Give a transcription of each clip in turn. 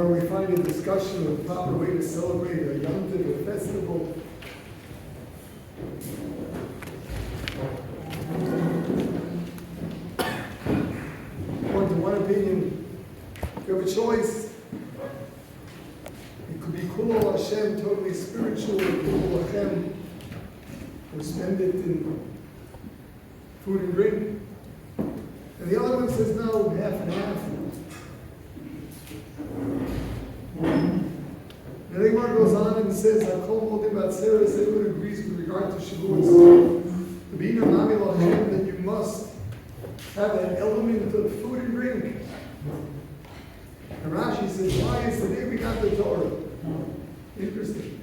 where we find a discussion of the proper way to celebrate a Yom Tov, a festival. According to one opinion, you have a choice. It could be Kulol Hashem, totally spiritual, or Kulol Hashem, or spend it in food and drink. And the other one says, no, half and half. And the Gemara goes on and says, Hakol Modim Batzeret, everyone agrees with regard to Shavuos. To be Nami Lachem, that you must have an element of food and drink. And Rashi says, why is the day we got the Torah? Interesting.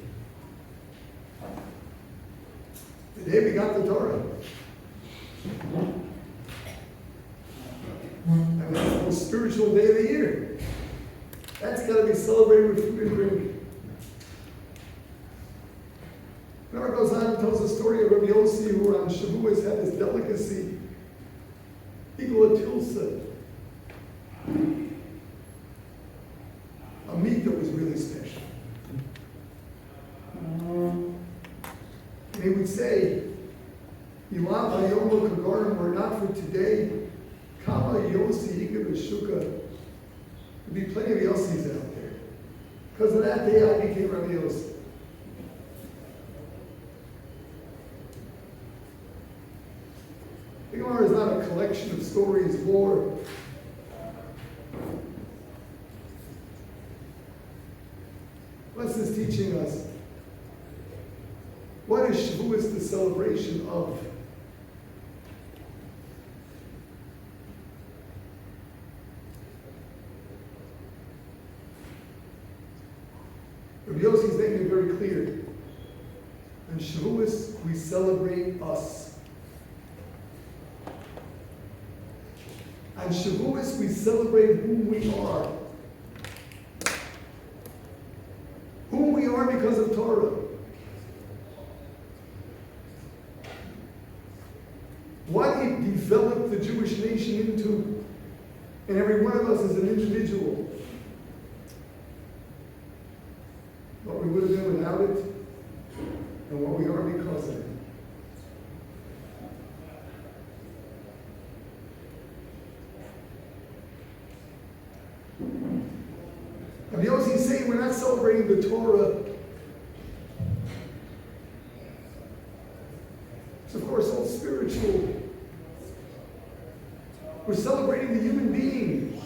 The day we got the Torah. And that's the most spiritual day of the year. That's got to be celebrated with food and drink. Gemara goes on and tells the story of Rabbi Yossi, who on Shavuos had this delicacy, equal a tilsa, a meat that was really special. And he would say, Yilav hayom lo kagarim, were not for today, Kama Yossi Ika B'Shuka. There'd be plenty of Yossis out there. Because of that day, I became Rabbi Yossi. The Gemara is not a collection of stories, lore. What's this teaching us? What is Shavuos the celebration of? Rabbi Yossi's making it very clear. On Shavuos, we celebrate us. On Shavuos, we celebrate whom we are. Whom we are because of Torah. What it developed the Jewish nation into. And every one of us is an individual. What we would have been without it, and what we are because of it. Rabbi Yossi is saying we're not celebrating the Torah. It's of course all spiritual. We're celebrating the human being.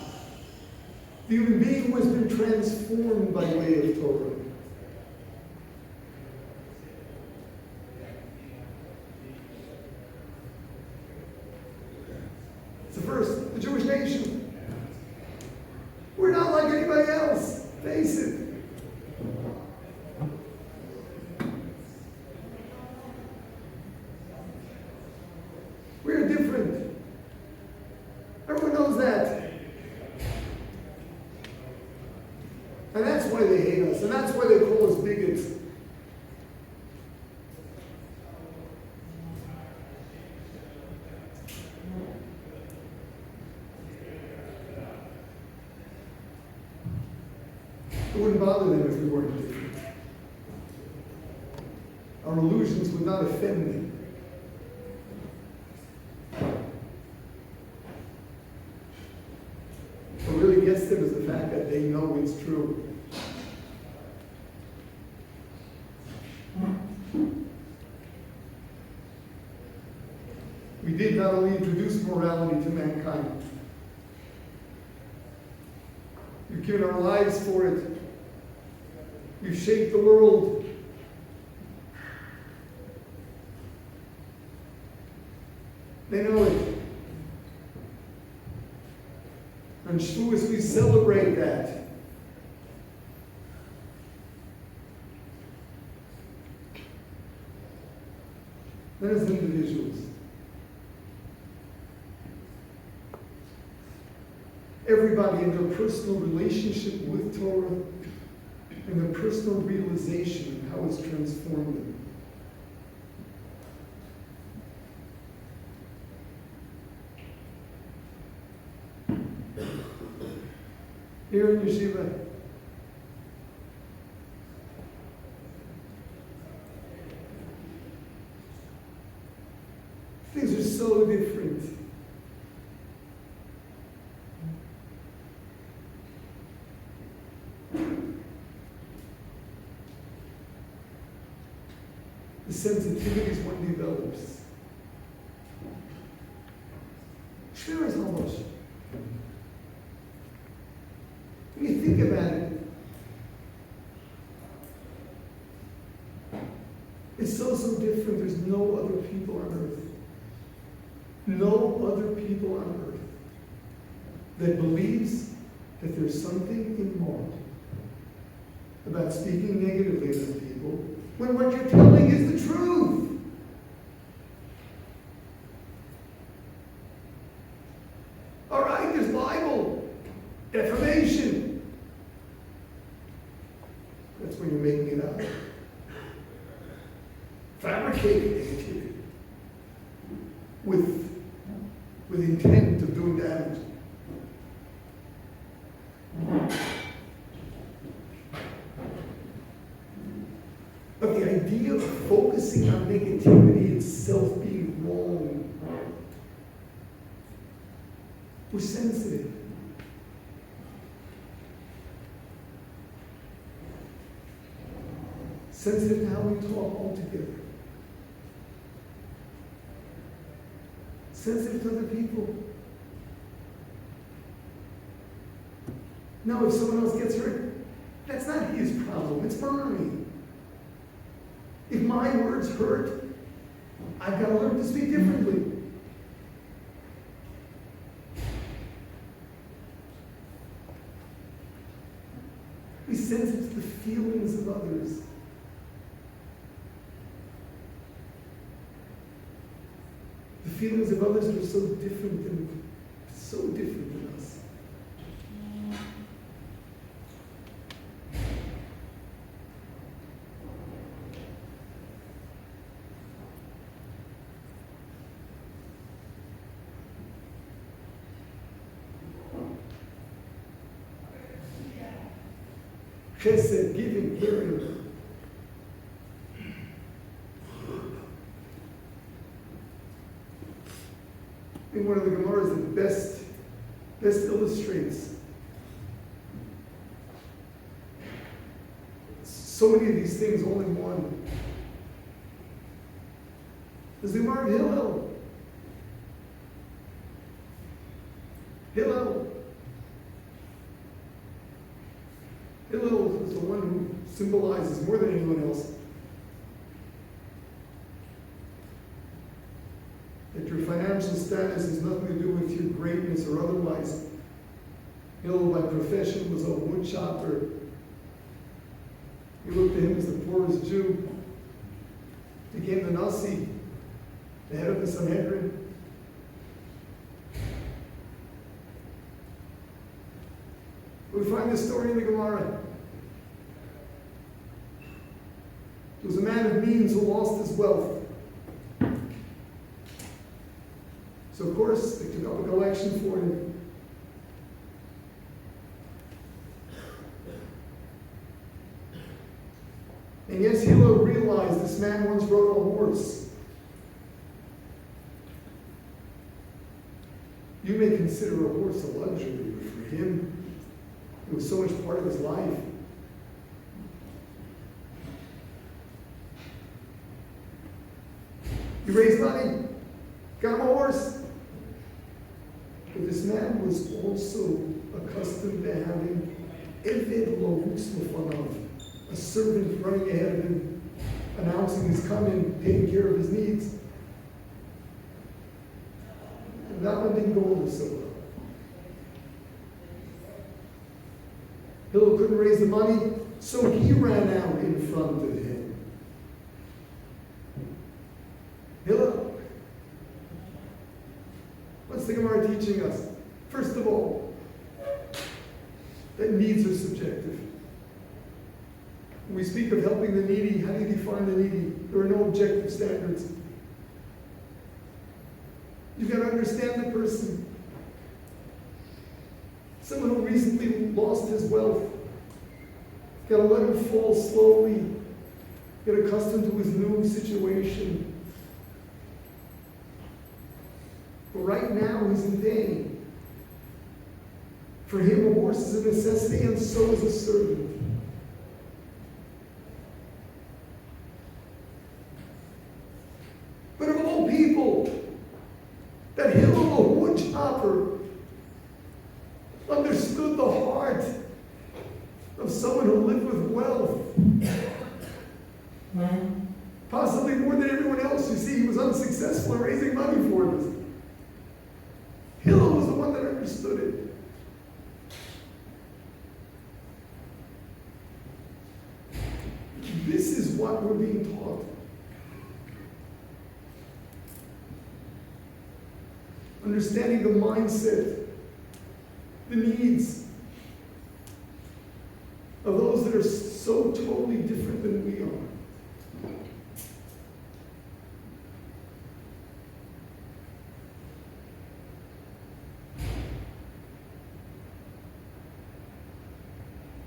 The human being who has been transformed by way of Torah. It's the first, the Jewish nation. We're not like anybody else. Face it. We're different. Everyone knows that. And that's why they hate us. And that's why they call us bigots. It wouldn't bother them if we weren't different. Our illusions would not offend them. What really gets them is the fact that they know it's true. We did not only introduce morality to mankind, we've given our lives for it. We've shaped the world. They know it. On Shavuos, we celebrate that. Then as individuals, everybody in their personal relationship with Torah and their personal realization of how it's transformed them. Here in Yeshiva, The sensitivities one develops. Sure as how much. When you think about it, it's so different. There's no other people on earth. No other people on earth that believes that there's something immoral about speaking negatively of people when what you're telling is the truth. All right, there's Bible, defamation. That's when you're making it up. Fabricating negativity with intent of doing damage. But the idea of focusing on negativity itself being wrong, we're sensitive. Sensitive to how we talk altogether. Sensitive to other people. Now, if someone else gets hurt, that's not his problem, it's mine. If my words hurt, I've got to learn to speak differently. Be sensitive to the feelings of others. The feelings of others are so different than us. Chesed, giving, caring. I think one of the Gemaras that best illustrates so many of these things all in one is the Gemara of Hillel. Hillel is the one who symbolizes more than anyone else that your financial status has nothing to do with your greatness or otherwise. Hillel, by profession, was a wood chopper. You looked at him as the poorest Jew. Became the Nasi, the head of the Sanhedrin. We find this story in the Gemara. There was a man of means who lost his wealth. So of course, they took up a collection for him. And yes, Hillel realized this man once rode a horse. You may consider a horse a luxury, but for him, it was so much part of his life. He raised money, got him a horse. But this man was also accustomed to having Eved Lohutz Lefanav, a servant running ahead of him, announcing his coming, taking care of his needs. And that one didn't go over so well. Hillel couldn't raise the money, so he ran out in front of him. Hillel, what's the Gemara teaching us? First of all, that needs are subjective. When we speak of helping the needy, how do you define the needy? There are no objective standards. You've got to understand the person. Someone who recently lost his wealth. Got to let him fall slowly. Get accustomed to his new situation. But right now he's in pain. For him, a horse is a necessity, and so as a servant. But of all people, that Hillel, a wood chopper, understood the heart of someone who lived with wealth. Possibly more than everyone else. You see, he was unsuccessful in raising money for us. Hillel was the one that understood it. This is what we're being taught. Understanding the mindset, the needs of those that are so totally different than we are.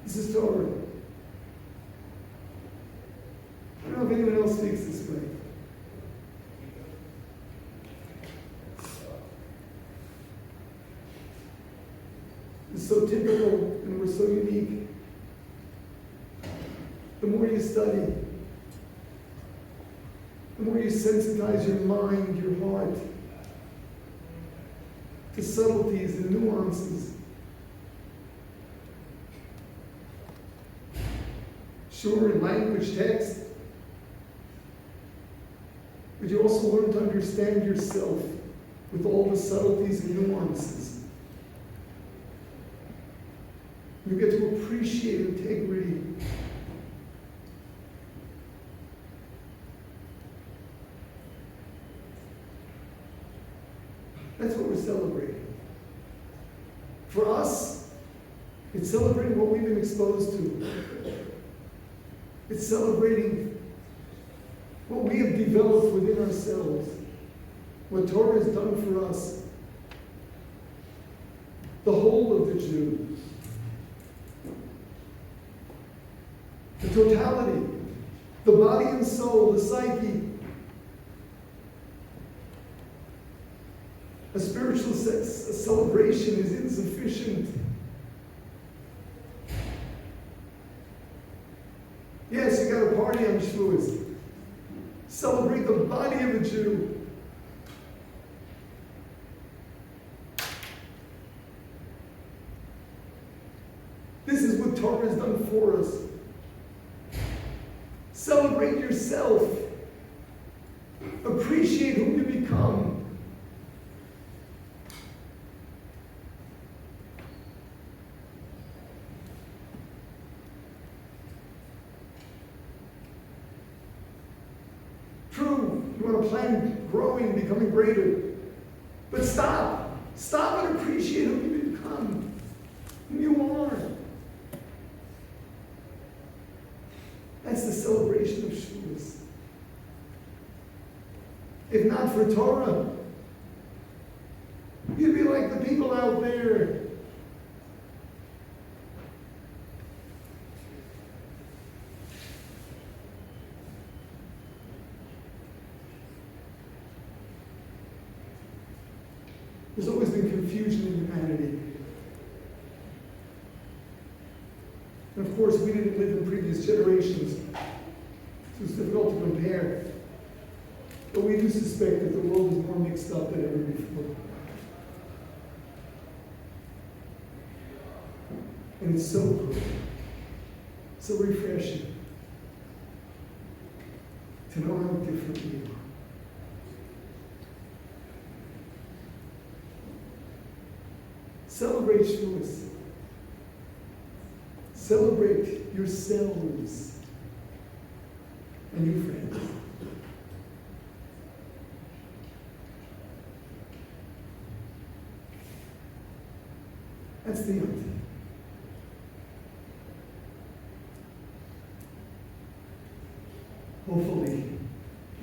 This is Torah. I don't know if anyone else speaks this way. It's so typical and we're so unique. The more you study, the more you sensitize your mind, your heart to subtleties and nuances. Sure, in language, text, but you also learn to understand yourself with all the subtleties and nuances. You get to appreciate integrity. That's what we're celebrating. For us, it's celebrating what we've been exposed to. It's celebrating what we have developed within ourselves, what Torah has done for us. The whole of the Jew. The totality, the body and soul, the psyche. A spiritual celebration is insufficient. Yes, you got a party on Shavuos. Celebrate the body of a Jew. This is what Torah has done for us. Celebrate yourself. Appreciate who you become. True, you want to plan growing, becoming greater. But stop. Stop and appreciate who you become. Who you are. That's the celebration of Shavuos. If not for Torah, you'd be like the people out there. There's always been confusion in humanity. And of course, we didn't live in previous generations, so it's difficult to compare. But we do suspect that the world is more mixed up than ever before. And it's so good, so refreshing to know how different we are. Celebrate Shavuos. Celebrate yourselves and your friends. That's the end. Hopefully,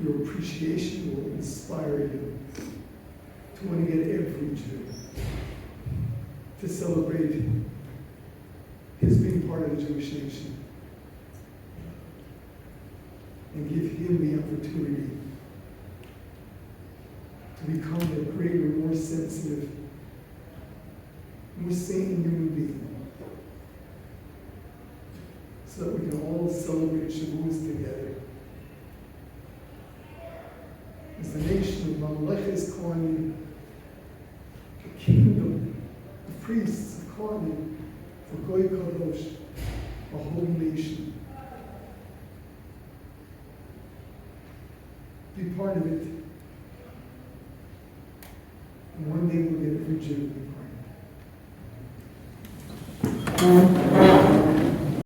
your appreciation will inspire you to want to get every Jew to celebrate his being part of the Jewish nation and give him the opportunity to become a greater, more sensitive, more sane human being so that we can all celebrate Shavuos together. As the nation of Mamlechis Kohanim, the kingdom, the priests of Kohanim, for Goy Kadosh, a whole nation. Be part of it. And one day we'll get every Jew to be part of it.